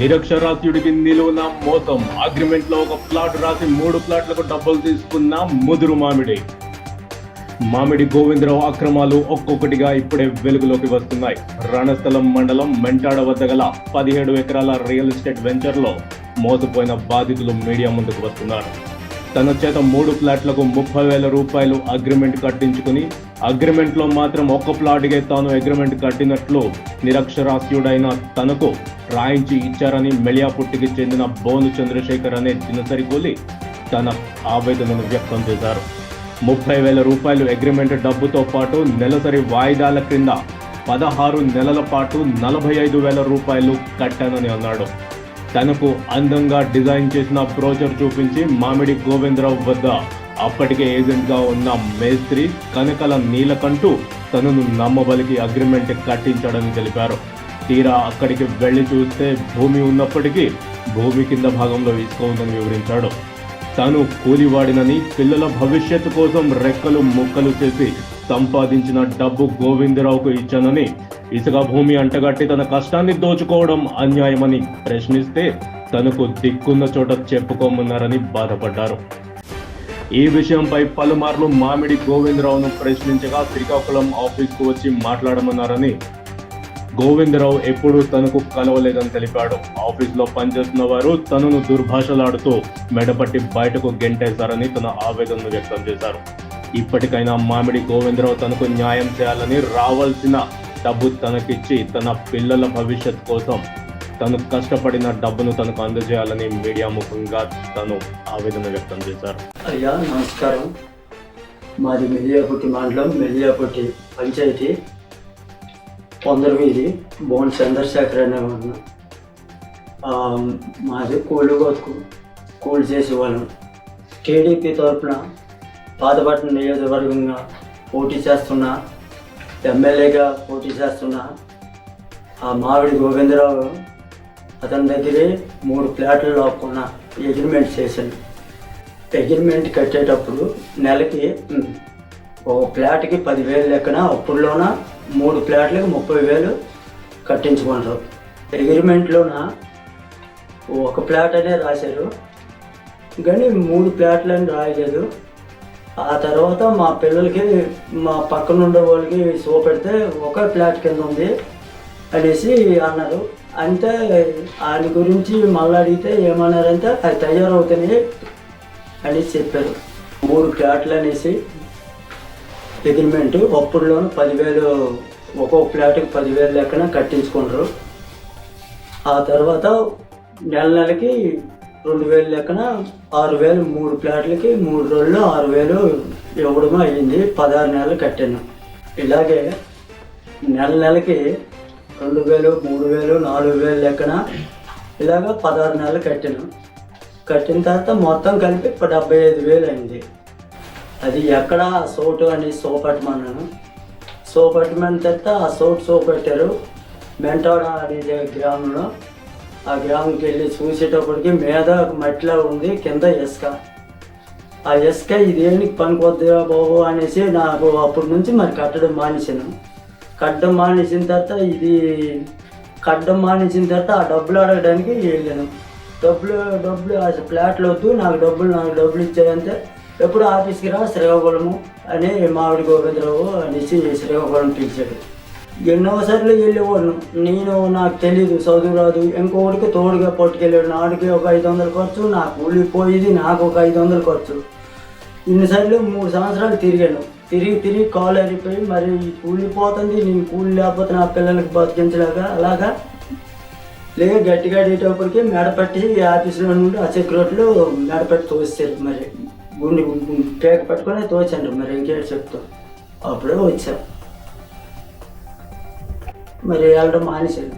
నిరక్షరాస్యుడికి నిలువున మోసం. అగ్రిమెంట్ లో ఒక ప్లాట్ రాసి 3 ప్లాట్లకు డబ్బులు తీసుకున్న ముదురు మామిడి గోవిందరావు అక్రమాలు ఒక్కొక్కటిగా ఇప్పుడే వెలుగులోకి వస్తున్నాయి. రణస్థలం మండలం మెంటాడ వద్ద గల 17 ఎకరాల రియల్ ఎస్టేట్ వెంచర్లో మోసపోయిన బాధితులు మీడియా ముందుకు వస్తున్నారు. తన చేత 3 ప్లాట్లకు 30,000 రూపాయలు అగ్రిమెంట్ కట్టించుకుని అగ్రిమెంట్లో మాత్రం ఒక్క ప్లాట్కే తాను అగ్రిమెంట్ కట్టినట్లు నిరక్షరాస్యుడైన తనకు రాయించి ఇచ్చారని మెళియాపుట్టికి చెందిన బోను చంద్రశేఖర్ అనే దినసరి కూలి తన ఆవేదనను వ్యక్తం చేశారు. 30,000 రూపాయలు అగ్రిమెంట్ డబ్బుతో పాటు నెలసరి వాయిదాల క్రింద 16 నెలల పాటు 45,000 రూపాయలు కట్టానని అన్నాడు. తనకు అందంగా డిజైన్ చేసిన బ్రోచర్ చూపించి మామిడి గోవిందరావు వద్ద అప్పటికే ఏజెంట్గా ఉన్న మేస్త్రి కనకల నీలకంటూ తనను నమ్మబలికి అగ్రిమెంట్ కట్టించాడని తెలిపారు. తీరా అక్కడికి వెళ్లి చూస్తే భూమి ఉన్నప్పటికీ భూమి కింద భాగంలో ఇసుక ఉందని వివరించాడు. తాను కూలివాడినని, పిల్లల భవిష్యత్తు కోసం రెక్కలు ముక్కలు చేసి సంపాదించిన డబ్బు గోవిందరావుకు ఇచ్చానని, ఇసుక భూమి అంటగట్టి తన కష్టాన్ని దోచుకోవడం అన్యాయమని ప్రశ్నిస్తే తనకు దిక్కున్న చోట చెప్పుకోమన్నారని బాధపడ్డారు. ఈ విషయంపై పలుమార్లు మామిడి గోవిందరావును ప్రశ్నించగా శ్రీకాకుళం ఆఫీస్కు వచ్చి మాట్లాడమన్నారని, గోవిందరావు ఎప్పుడూ తనకు కలవలేదని తెలిపాడు. ఆఫీసులో పనిచేస్తున్న వారు తనను దుర్భాషలాడుతూ మెడపట్టి బయటకు గెంటేశారని తన ఆవేదనను వ్యక్తం చేశారు. ఇప్పటికైనా మామిడి గోవిందరావు తనకు న్యాయం చేయాలని, రావాల్సిన డబ్బు తనకిచ్చి తన పిల్లల భవిష్యత్ కోసం తను కష్టపడిన డబ్బును తనకు అందజేయాలని మీడియా ముఖంగా తను ఆవేదన వ్యక్తం చేశారు. అయ్యా నమస్కారం. మాది మెళియాపుట్టి మండలం, మెళియాపుట్టి పంచాయతీ, కొందరు వీధి, బోన్ చంద్రశేఖర్ అనేవాడు. మాది కూలి చేసేవాళ్ళం. టీడీపీ తరఫున పాతపట్నం నియోజకవర్గంగా పోటీ చేస్తున్నా, ఎమ్మెల్యేగా పోటీ చేస్తున్నా ఆ మామిడి గోవిందరావు అతని దగ్గరే 3 ప్లాట్లు లాక్కున్న అగ్రిమెంట్ చేశాను. అగ్రిమెంట్ కట్టేటప్పుడు నెలకి ఒక ప్లాట్కి 10,000 లెక్కన, అప్పుడులోన 3 ప్లాట్లకు 30,000 కట్టించుకుంటారు. అగ్రిమెంట్లోన ఒక ప్లాట్ అనే రాశారు కానీ 3 ప్లాట్లని రాయలేదు. ఆ తర్వాత మా పిల్లలకి, మా పక్కన ఉండే వాళ్ళకి చూపెడితే ఒకే ప్లాట్ కింద ఉంది అనేసి అన్నారు. అంటే ఆయన గురించి మళ్ళీ అడిగితే ఏమన్నారంటే అది తయారవుతున్నాయి అనేసి చెప్పారు. 3 ప్లాట్లు అనేసి అగ్రిమెంట్ అప్పుడులోనూ 10,000, ఒక్కొక్క ప్లాట్కి 10,000 లెక్కన కట్టించుకుంటారు. ఆ తర్వాత నెలకి 2,000 లెక్కన 6,000, 3 ప్లాట్లకి 3 రోజుల్లో 6,000 ఇవ్వడం అయ్యింది. 16 నెలలు కట్టాను. ఇలాగే నెలకి 2,000, 3,000, 4,000 లెక్కన ఇలాగ 16 నెలలు కట్టాను. కట్టిన తర్వాత మొత్తం కలిపి 75,000 అయింది. అది ఎక్కడ సోటు అని సోపెట్టమన్నాను. సోపెట్టమని తర్వాత ఆ సోపెట్టారు మెంటాడ అనే గ్రామంలో. ఆ గ్రామంకి వెళ్ళి చూసేటప్పటికి మీద మట్టిలో ఉంది, కింద ఇసుక. ఆ ఇసుక ఇదేంటి పనికొద్దురా బాబు అనేసి నాకు అప్పటి నుంచి మరి కట్టడం మానేసాను. కట్టడం మానేసిన తర్వాత ఆ డబ్బులు అడగడానికి వెళ్ళాను. డబ్బులు ఆ ప్లాట్లు వద్దు, నాకు డబ్బులు ఇచ్చాయంటే ఎప్పుడు ఆఫీస్కి రా శ్రీకాకుళము అని మామిడి గోవిందరావు అనేసి శ్రీకాకుళం పిలిచాడు. ఎన్నోసార్లు వెళ్ళేవాడు. నాకు తెలీదు, చదువు రాదు. ఇంకొకటికి తోడుగా పట్టుకెళ్ళాడు. నాడికి ఒక 500 ఖర్చు, నాకు కూలిపోయేది, నాకు ఒక 500 ఖర్చు. ఇన్నిసార్లు 3 సంవత్సరాలు తిరిగాను. తిరిగి కాలు అరిపోయి మరి కూలిపోతుంది, నేను కూలి లేకపోతే నా పిల్లలకి బతికించలేక అలాగా గట్టిగా అడిగేటప్పటికి మెడపట్టి ఆఫీసులో నుండి ఆ సెక్యూరిటీలు మెడపట్టి తోస్తారు. మరి గుండె పేక పట్టుకొని తోచండి. మరి ఇంకేటి చెప్తాం. అప్పుడే వచ్చాం. మరి వెళ్ళడం మానేశాను.